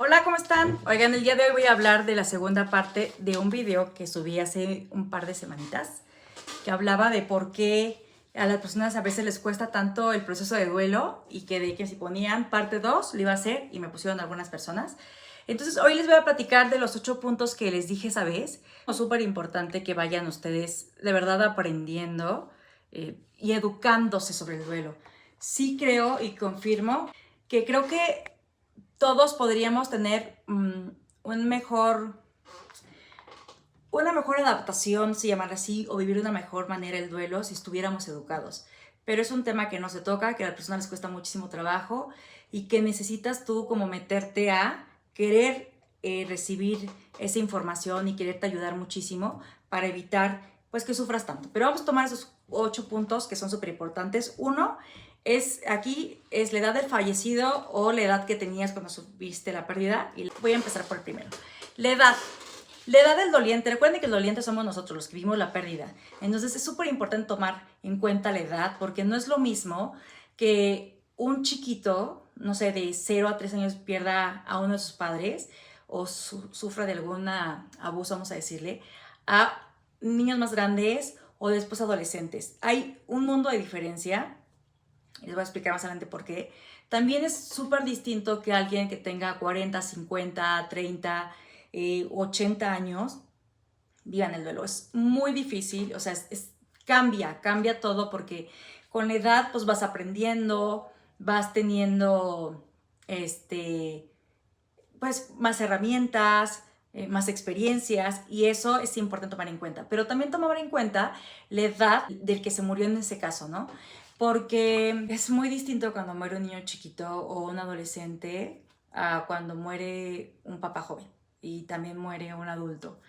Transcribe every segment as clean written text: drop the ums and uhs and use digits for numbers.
Hola, ¿cómo están? Oigan, el día de hoy voy a hablar de la segunda parte de un video que subí hace un par de semanitas, que hablaba de por qué a las personas a veces les cuesta tanto el proceso de duelo y que si ponían parte 2 lo iba a hacer y me pusieron algunas personas. Entonces hoy les voy a platicar de los 8 puntos que les dije esa vez. Es súper importante que vayan ustedes de verdad aprendiendo y educándose sobre el duelo. Sí creo y confirmo que creo que todos podríamos tener una mejor adaptación, si llamar así, o vivir de una mejor manera el duelo si estuviéramos educados. Pero es un tema que no se toca, que a las personas les cuesta muchísimo trabajo y que necesitas tú como meterte a querer recibir esa información y quererte ayudar muchísimo para evitar pues que sufras tanto. Pero vamos a tomar esos 8 puntos que son súper importantes. Uno es la edad del fallecido o la edad que tenías cuando supiste la pérdida. Y voy a empezar por el primero. La edad. La edad del doliente, recuerden que el doliente somos nosotros los que vivimos la pérdida. Entonces es súper importante tomar en cuenta la edad porque no es lo mismo que un chiquito, no sé, de 0 a 3 años pierda a uno de sus padres o sufra de algún abuso, vamos a decirle, a niños más grandes o después adolescentes. Hay un mundo de diferencia. Les voy a explicar más adelante por qué. También es súper distinto que alguien que tenga 40, 50, 30, 80 años viva en el duelo. Es muy difícil, o sea, cambia todo porque con la edad pues vas aprendiendo, vas teniendo pues más herramientas, más experiencias y eso es importante tomar en cuenta. Pero también tomar en cuenta la edad del que se murió en ese caso, ¿no? Porque es muy distinto cuando muere un niño chiquito o un adolescente a cuando muere un papá joven y también muere un adulto.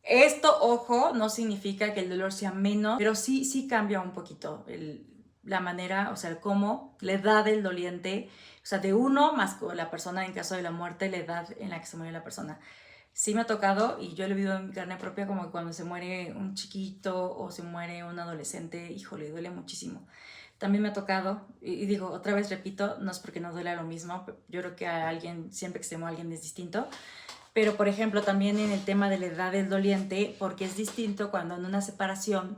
Esto, ojo, no significa que el dolor sea menos, pero sí cambia un poquito la manera, o sea, el cómo, la edad del doliente, o sea, de uno más la persona en caso de la muerte, la edad en la que se murió la persona. Sí me ha tocado y yo lo he vivido en carne propia como cuando se muere un chiquito o se muere un adolescente, híjole, duele muchísimo. También me ha tocado, y digo, otra vez repito, no es porque no duela lo mismo, yo creo que a alguien, siempre que se muere alguien es distinto, pero por ejemplo también en el tema de la edad del doliente, porque es distinto cuando en una separación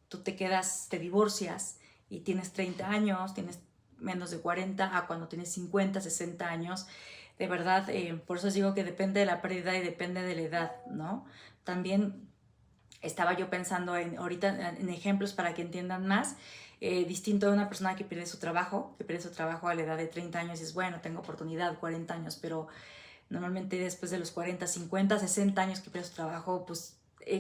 tú te divorcias y tienes 30 años, tienes menos de 40, a cuando tienes 50, 60 años. De verdad, por eso os digo que depende de la pérdida y depende de la edad, ¿no? También estaba yo pensando ahorita en ejemplos para que entiendan más. Distinto de una persona que pierde su trabajo a la edad de 30 años y es bueno, tengo oportunidad, 40 años, pero normalmente después de los 40, 50, 60 años que pierde su trabajo, pues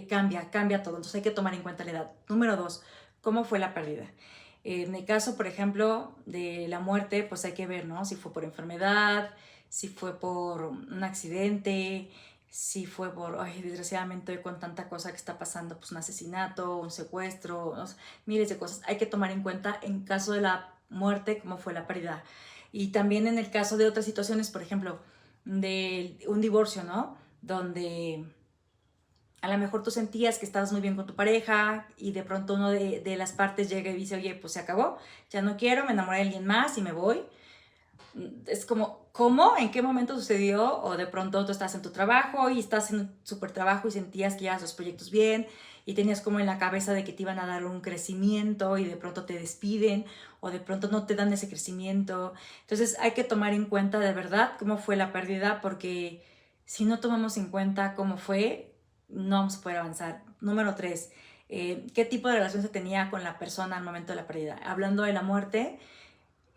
cambia todo. Entonces hay que tomar en cuenta la edad. Número 2, ¿cómo fue la pérdida? En el caso, por ejemplo, de la muerte, pues hay que ver, ¿no? Si fue por enfermedad, si fue por un accidente, si fue por, ay, desgraciadamente hoy con tanta cosa que está pasando, pues un asesinato, un secuestro, ¿no? Miles de cosas. Hay que tomar en cuenta en caso de la muerte cómo fue la pérdida. Y también en el caso de otras situaciones, por ejemplo, de un divorcio, ¿no? Donde a lo mejor tú sentías que estabas muy bien con tu pareja y de pronto uno de las partes llega y dice, oye, pues se acabó, ya no quiero, me enamoré de alguien más y me voy. Es como, ¿cómo? ¿En qué momento sucedió? O de pronto tú estás en tu trabajo y estás en un súper trabajo y sentías que llevas los proyectos bien y tenías como en la cabeza de que te iban a dar un crecimiento y de pronto te despiden o de pronto no te dan ese crecimiento. Entonces hay que tomar en cuenta de verdad cómo fue la pérdida porque si no tomamos en cuenta cómo fue, no vamos a poder avanzar. Número 3, ¿qué tipo de relación se tenía con la persona al momento de la pérdida? Hablando de la muerte,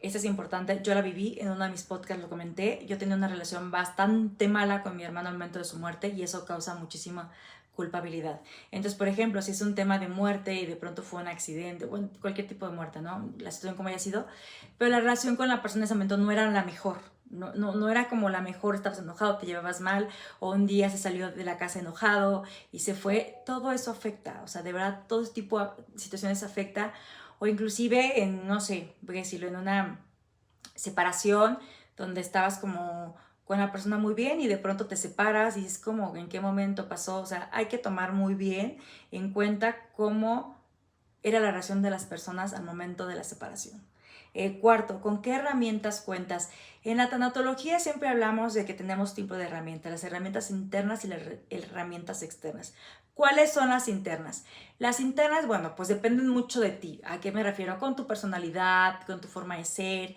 esto es importante, yo la viví, en uno de mis podcasts lo comenté, yo tenía una relación bastante mala con mi hermano al momento de su muerte y eso causa muchísima culpabilidad. Entonces, por ejemplo, si es un tema de muerte y de pronto fue un accidente, bueno, cualquier tipo de muerte, ¿no? La situación como haya sido, pero la relación con la persona en ese momento no era la mejor, no era como la mejor, estabas enojado, te llevabas mal, o un día se salió de la casa enojado y se fue, todo eso afecta, o sea, de verdad, todo ese tipo de situaciones afecta, o inclusive en, no sé, voy a decirlo, en una separación donde estabas como con la persona muy bien y de pronto te separas y es como en qué momento pasó, o sea, hay que tomar muy bien en cuenta cómo era la relación de las personas al momento de la separación. Cuarto, ¿con qué herramientas cuentas? En la tanatología siempre hablamos de que tenemos tipo de herramientas, las herramientas internas y las herramientas externas. ¿Cuáles son las internas? Las internas, bueno, pues dependen mucho de ti. ¿A qué me refiero? Con tu personalidad, con tu forma de ser,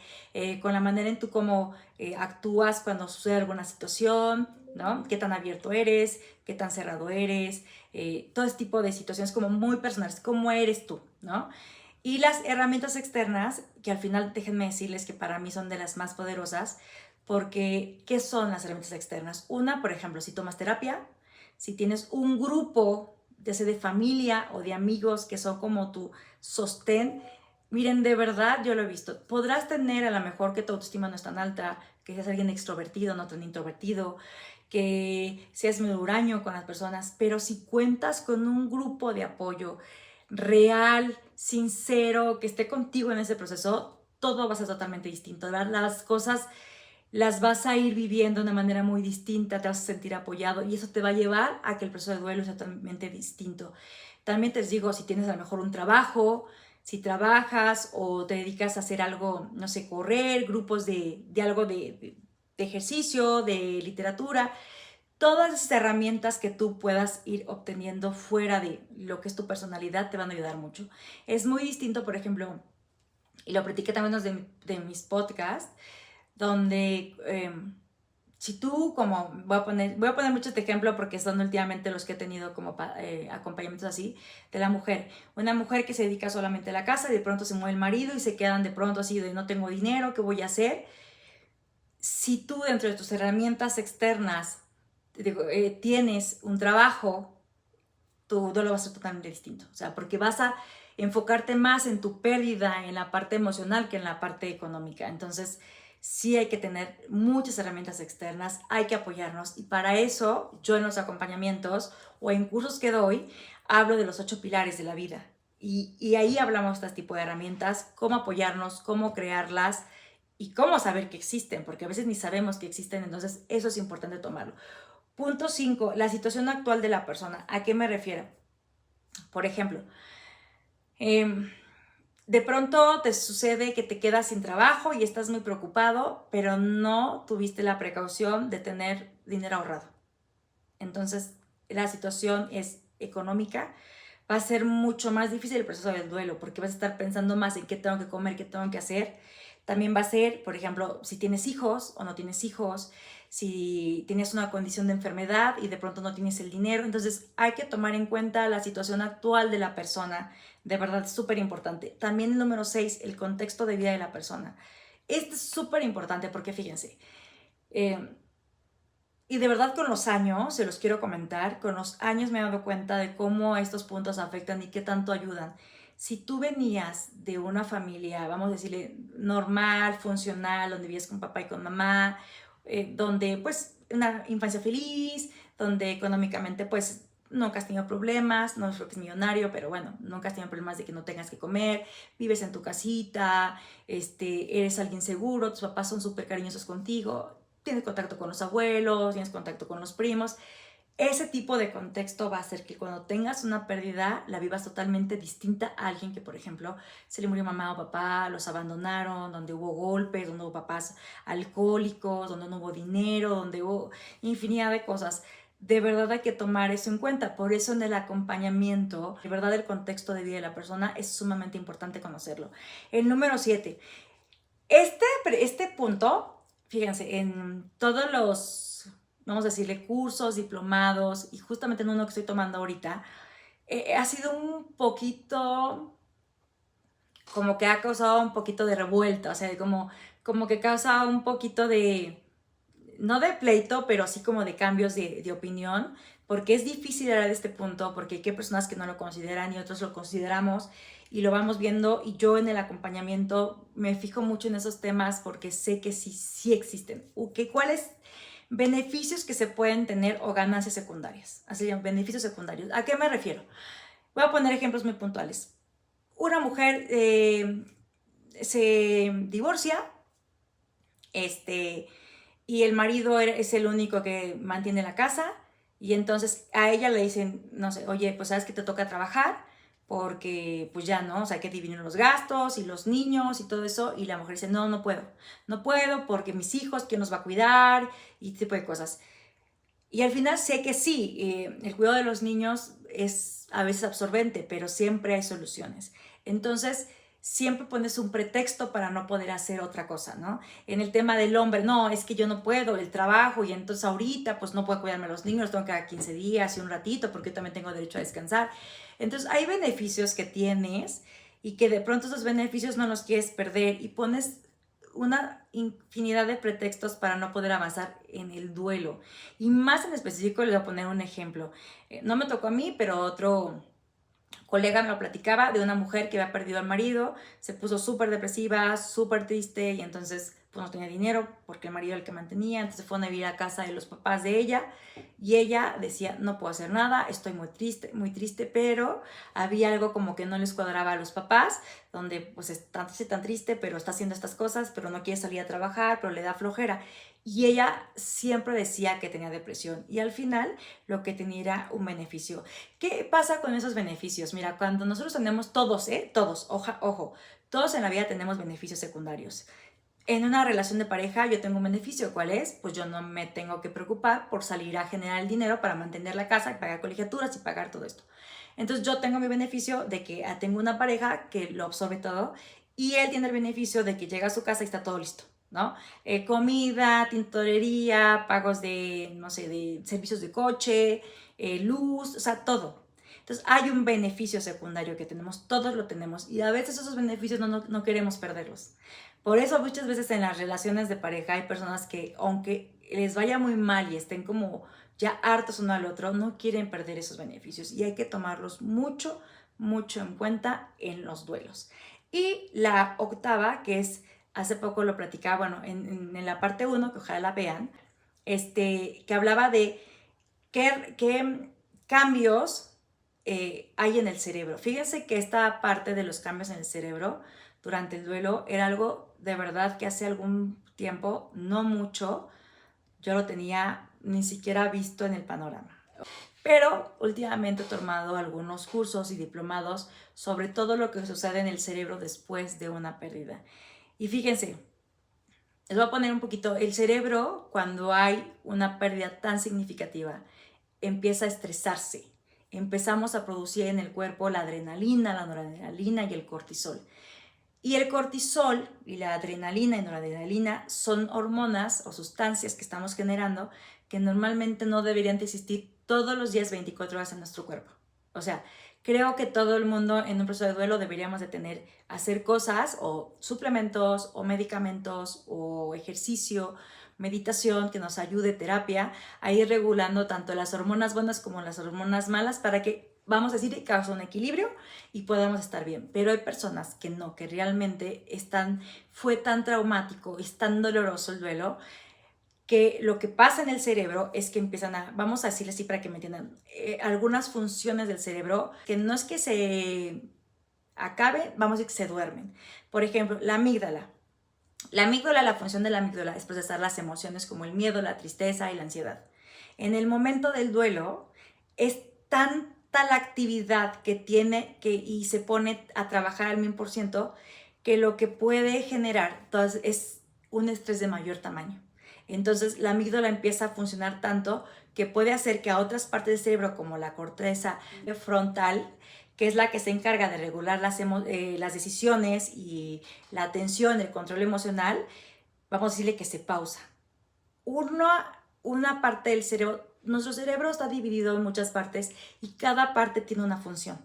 con la manera en tú cómo actúas cuando sucede alguna situación, ¿no? ¿Qué tan abierto eres? ¿Qué tan cerrado eres? Todo este tipo de situaciones como muy personales. ¿Cómo eres tú? ¿No? Y las herramientas externas, que al final déjenme decirles que para mí son de las más poderosas, porque ¿qué son las herramientas externas? Una, por ejemplo, si tomas terapia, si tienes un grupo, ya sea de familia o de amigos que son como tu sostén, miren, de verdad yo lo he visto. Podrás tener a lo mejor que tu autoestima no es tan alta, que seas alguien extrovertido, no tan introvertido, que seas muy huraño con las personas, pero si cuentas con un grupo de apoyo real, sincero, que esté contigo en ese proceso, todo va a ser totalmente distinto. Las cosas las vas a ir viviendo de una manera muy distinta, te vas a sentir apoyado y eso te va a llevar a que el proceso de duelo sea totalmente distinto. También te digo, si tienes a lo mejor un trabajo, si trabajas o te dedicas a hacer algo, no sé, correr, grupos de algo de ejercicio, de literatura, todas esas herramientas que tú puedas ir obteniendo fuera de lo que es tu personalidad te van a ayudar mucho. Es muy distinto, por ejemplo, y lo platiqué también de mis podcasts, donde si tú como, voy a poner mucho este ejemplo porque son últimamente los que he tenido como acompañamientos así, de la mujer. Una mujer que se dedica solamente a la casa y de pronto se mueve el marido y se quedan de pronto así de no tengo dinero, ¿qué voy a hacer? Si tú dentro de tus herramientas externas tienes un trabajo, tu duelo va a ser totalmente distinto. O sea, porque vas a enfocarte más en tu pérdida, en la parte emocional que en la parte económica. Entonces, sí hay que tener muchas herramientas externas, hay que apoyarnos. Y para eso, yo en los acompañamientos o en cursos que doy, hablo de los 8 pilares de la vida. Y ahí hablamos de este tipo de herramientas, cómo apoyarnos, cómo crearlas y cómo saber que existen, porque a veces ni sabemos que existen, entonces eso es importante tomarlo. Punto 5, la situación actual de la persona. ¿A qué me refiero? Por ejemplo, eh, de pronto te sucede que te quedas sin trabajo y estás muy preocupado, pero no tuviste la precaución de tener dinero ahorrado. Entonces, la situación es económica, va a ser mucho más difícil el proceso del duelo porque vas a estar pensando más en qué tengo que comer, qué tengo que hacer. También va a ser, por ejemplo, si tienes hijos o no tienes hijos, si tienes una condición de enfermedad y de pronto no tienes el dinero. Entonces hay que tomar en cuenta la situación actual de la persona. De verdad es súper importante. También el número 6, el contexto de vida de la persona. Este es súper importante porque fíjense, eh, y de verdad con los años, se los quiero comentar, con los años me he dado cuenta de cómo estos puntos afectan y qué tanto ayudan. Si tú venías de una familia, vamos a decirle, normal, funcional, donde vivías con papá y con mamá, donde pues una infancia feliz, donde económicamente pues nunca has tenido problemas, no es lo que es millonario, pero bueno, nunca has tenido problemas de que no tengas que comer, vives en tu casita, eres alguien seguro, tus papás son súper cariñosos contigo, tienes contacto con los abuelos, tienes contacto con los primos. Ese tipo de contexto va a hacer que cuando tengas una pérdida la vivas totalmente distinta a alguien que, por ejemplo, se le murió mamá o papá, los abandonaron, donde hubo golpes, donde hubo papás alcohólicos, donde no hubo dinero, donde hubo infinidad de cosas. De verdad hay que tomar eso en cuenta. Por eso en el acompañamiento, de verdad el contexto de vida de la persona es sumamente importante conocerlo. El número 7. Este punto, fíjense, en todos los, vamos a decirle, cursos, diplomados y justamente en uno que estoy tomando ahorita, ha sido un poquito, como que ha causado un poquito de revuelta, o sea, como que causa un poquito de, no de pleito, pero sí como de cambios de opinión, porque es difícil hablar de este punto, porque hay personas que no lo consideran y otros lo consideramos y lo vamos viendo, y yo en el acompañamiento me fijo mucho en esos temas porque sé que sí existen. ¿Cuáles beneficios que se pueden tener o ganancias secundarias? Así llaman, beneficios secundarios. ¿A qué me refiero? Voy a poner ejemplos muy puntuales. Una mujer se divorcia, y el marido es el único que mantiene la casa y entonces a ella le dicen, no sé, oye, pues sabes que te toca trabajar, porque pues ya no, o sea, hay que dividir los gastos y los niños y todo eso, y la mujer dice, no, no puedo porque mis hijos, ¿quién nos va a cuidar? Y ese tipo de cosas. Y al final sé que sí, el cuidado de los niños es a veces absorbente, pero siempre hay soluciones. Entonces, siempre pones un pretexto para no poder hacer otra cosa, ¿no? En el tema del hombre, no, es que yo no puedo, el trabajo, y entonces ahorita pues no puedo cuidarme a los niños, tengo cada 15 días y un ratito, porque yo también tengo derecho a descansar. Entonces, hay beneficios que tienes y que de pronto esos beneficios no los quieres perder y pones una infinidad de pretextos para no poder avanzar en el duelo. Y más en específico les voy a poner un ejemplo. No me tocó a mí, pero otro colega me lo platicaba de una mujer que había perdido al marido, se puso súper depresiva, súper triste y entonces pues no tenía dinero porque el marido era el que mantenía, entonces fue a vivir a casa de los papás de ella y ella decía, no puedo hacer nada, estoy muy triste, pero había algo como que no les cuadraba a los papás, donde pues es tan triste, pero está haciendo estas cosas, pero no quiere salir a trabajar, pero le da flojera. Y ella siempre decía que tenía depresión y al final lo que tenía era un beneficio. ¿Qué pasa con esos beneficios? Mira, cuando nosotros tenemos todos, todos, ojo, todos en la vida tenemos beneficios secundarios. En una relación de pareja yo tengo un beneficio, ¿cuál es? Pues yo no me tengo que preocupar por salir a generar el dinero para mantener la casa, pagar colegiaturas y pagar todo esto. Entonces yo tengo mi beneficio de que tengo una pareja que lo absorbe todo y él tiene el beneficio de que llega a su casa y está todo listo, ¿no? Comida, tintorería, pagos de, no sé, de servicios de coche, luz, o sea, todo. Entonces hay un beneficio secundario que tenemos, todos lo tenemos y a veces esos beneficios no queremos perderlos. Por eso muchas veces en las relaciones de pareja hay personas que aunque les vaya muy mal y estén como ya hartos uno al otro, no quieren perder esos beneficios y hay que tomarlos mucho en cuenta en los duelos. Y la octava, que es, hace poco lo platicaba, bueno, en la parte 1, que ojalá la vean, que hablaba de qué cambios hay en el cerebro. Fíjense que esta parte de los cambios en el cerebro durante el duelo era algo de verdad que hace algún tiempo, no mucho, yo lo tenía ni siquiera visto en el panorama. Pero últimamente he tomado algunos cursos y diplomados sobre todo lo que sucede en el cerebro después de una pérdida. Y fíjense, les voy a poner un poquito, el cerebro cuando hay una pérdida tan significativa empieza a estresarse. Empezamos a producir en el cuerpo la adrenalina, la noradrenalina y el cortisol. Y el cortisol y la adrenalina y noradrenalina son hormonas o sustancias que estamos generando que normalmente no deberían de existir todos los días 24 horas en nuestro cuerpo. O sea, creo que todo el mundo en un proceso de duelo deberíamos de hacer cosas o suplementos o medicamentos o ejercicio, meditación que nos ayude, terapia, a ir regulando tanto las hormonas buenas como las hormonas malas para que, vamos a decir, que causa un equilibrio y podamos estar bien. Pero hay personas que no, que realmente fue tan traumático, es tan doloroso el duelo, que lo que pasa en el cerebro es que empiezan vamos a decirle así para que me entiendan, algunas funciones del cerebro que no es que se acabe, vamos a decir que se duermen. Por ejemplo, la amígdala. La función de la amígdala es procesar las emociones como el miedo, la tristeza y la ansiedad. En el momento del duelo es tanta la actividad que tiene y se pone a trabajar al 1000% que lo que puede generar entonces, es un estrés de mayor tamaño. Entonces la amígdala empieza a funcionar tanto que puede hacer que a otras partes del cerebro como la corteza frontal, que es la que se encarga de regular las decisiones y la atención, el control emocional, vamos a decirle que se pausa. Una parte del cerebro, nuestro cerebro está dividido en muchas partes y cada parte tiene una función.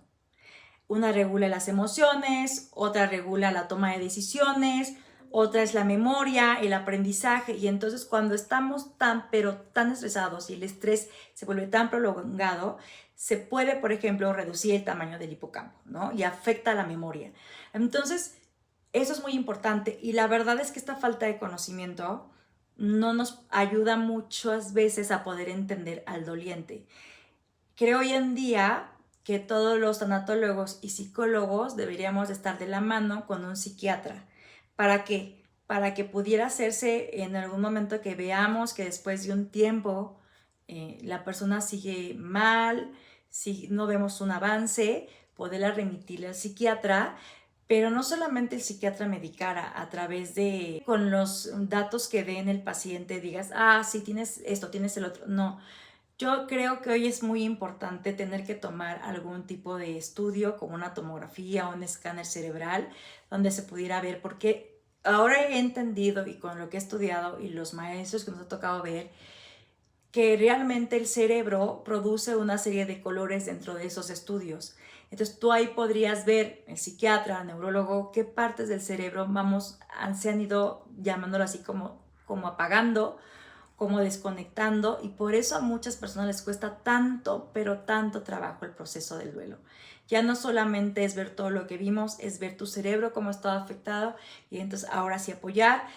Una regula las emociones, otra regula la toma de decisiones, otra es la memoria, el aprendizaje, y entonces cuando estamos pero tan estresados y el estrés se vuelve tan prolongado, se puede, por ejemplo, reducir el tamaño del hipocampo, ¿no? Y afecta a la memoria. Entonces, eso es muy importante y la verdad es que esta falta de conocimiento no nos ayuda muchas veces a poder entender al doliente. Creo hoy en día que todos los tanatólogos y psicólogos deberíamos estar de la mano con un psiquiatra. ¿Para qué? Para que pudiera hacerse en algún momento que veamos que después de un tiempo la persona sigue mal, si no vemos un avance, poderla remitirle al psiquiatra, pero no solamente el psiquiatra medicara a través de, con los datos que dé en el paciente, digas, ah, sí, tienes esto, tienes el otro. No, yo creo que hoy es muy importante tener que tomar algún tipo de estudio como una tomografía o un escáner cerebral donde se pudiera ver, porque ahora he entendido y con lo que he estudiado y los maestros que nos ha tocado ver, que realmente el cerebro produce una serie de colores dentro de esos estudios. Entonces tú ahí podrías ver, el psiquiatra, el neurólogo, qué partes del cerebro se han ido llamándolo así como apagando, como desconectando, y por eso a muchas personas les cuesta tanto, pero tanto trabajo el proceso del duelo. Ya no solamente es ver todo lo que vimos, es ver tu cerebro cómo estaba afectado y entonces ahora sí apoyar.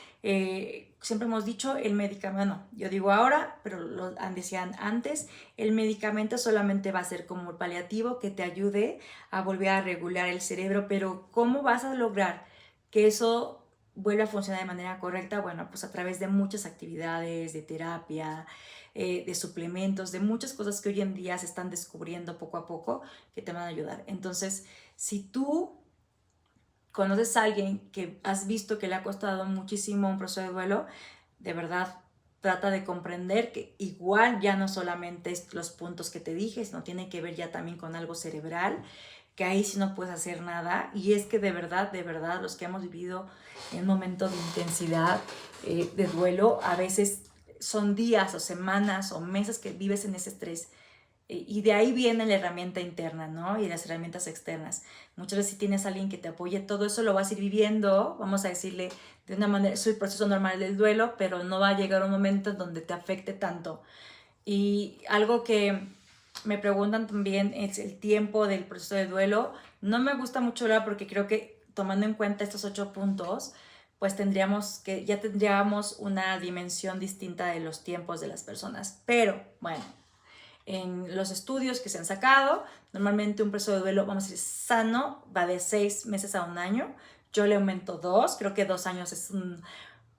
Siempre hemos dicho el medicamento, no, yo digo ahora, pero lo decían antes, el medicamento solamente va a ser como el paliativo que te ayude a volver a regular el cerebro, pero ¿cómo vas a lograr que eso vuelve a funcionar de manera correcta? Bueno, pues a través de muchas actividades, de terapia, de suplementos, de muchas cosas que hoy en día se están descubriendo poco a poco que te van a ayudar. Entonces, si tú conoces a alguien que has visto que le ha costado muchísimo un proceso de duelo, de verdad trata de comprender que igual ya no solamente es los puntos que te dije, sino tiene que ver ya también con algo cerebral, que ahí sí no puedes hacer nada. Y es que de verdad, los que hemos vivido en momentos de intensidad, de duelo, a veces son días o semanas o meses que vives en ese estrés. Y de ahí viene la herramienta interna, ¿no? Y las herramientas externas. Muchas veces si tienes a alguien que te apoye, todo eso lo vas a ir viviendo, vamos a decirle de una manera, es el proceso normal del duelo, pero no va a llegar un momento en donde te afecte tanto. Y algo que me preguntan también es el tiempo del proceso de duelo. No me gusta mucho hablar porque creo que tomando en cuenta estos 8 puntos, pues ya tendríamos una dimensión distinta de los tiempos de las personas. Pero bueno, en los estudios que se han sacado, normalmente un proceso de duelo, vamos a decir, sano, va de 6 meses a un año. Yo le aumento 2, creo que 2 años es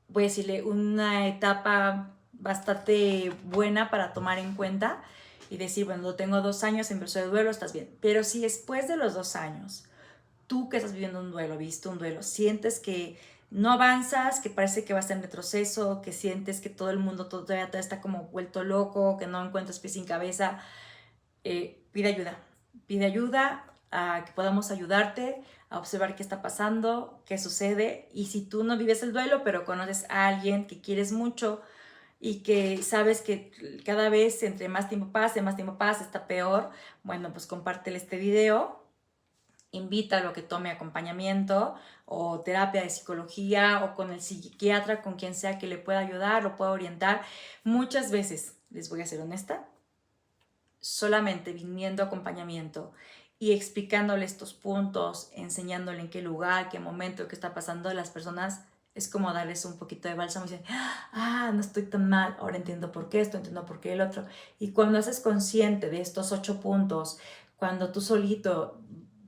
voy a decirle, una etapa bastante buena para tomar en cuenta y decir, bueno, tengo 2 años en proceso de duelo, estás bien. Pero si después de los 2 años, tú que estás viviendo un duelo, viste un duelo, sientes que no avanzas, que parece que vas en retroceso, que sientes que todo el mundo todavía está como vuelto loco, que no encuentras pies sin cabeza, pide ayuda. Pide ayuda a que podamos ayudarte a observar qué está pasando, qué sucede. Y si tú no vives el duelo, pero conoces a alguien que quieres mucho y que sabes que cada vez entre más tiempo pasa, está peor, bueno, pues compártele este video, invítalo a que tome acompañamiento o terapia de psicología o con el psiquiatra, con quien sea que le pueda ayudar o pueda orientar. Muchas veces, les voy a ser honesta, solamente viniendo acompañamiento y explicándole estos puntos, enseñándole en qué lugar, qué momento, qué está pasando, las personas es como darles un poquito de bálsamo y dicen, ah, no estoy tan mal, ahora entiendo por qué esto, entiendo por qué el otro. Y cuando haces consciente de estos 8 puntos, cuando tú solito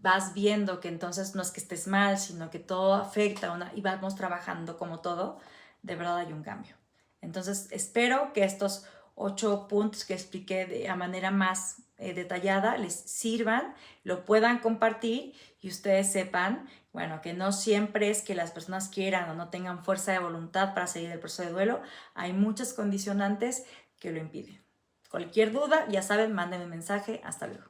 vas viendo que entonces no es que estés mal, sino que todo afecta y vamos trabajando como todo, de verdad hay un cambio. Entonces espero que estos 8 puntos que expliqué de manera más detallada les sirvan, lo puedan compartir y ustedes sepan, bueno, que no siempre es que las personas quieran o no tengan fuerza de voluntad para salir del proceso de duelo. Hay muchas condicionantes que lo impiden. Cualquier duda, ya saben, mándenme un mensaje. Hasta luego.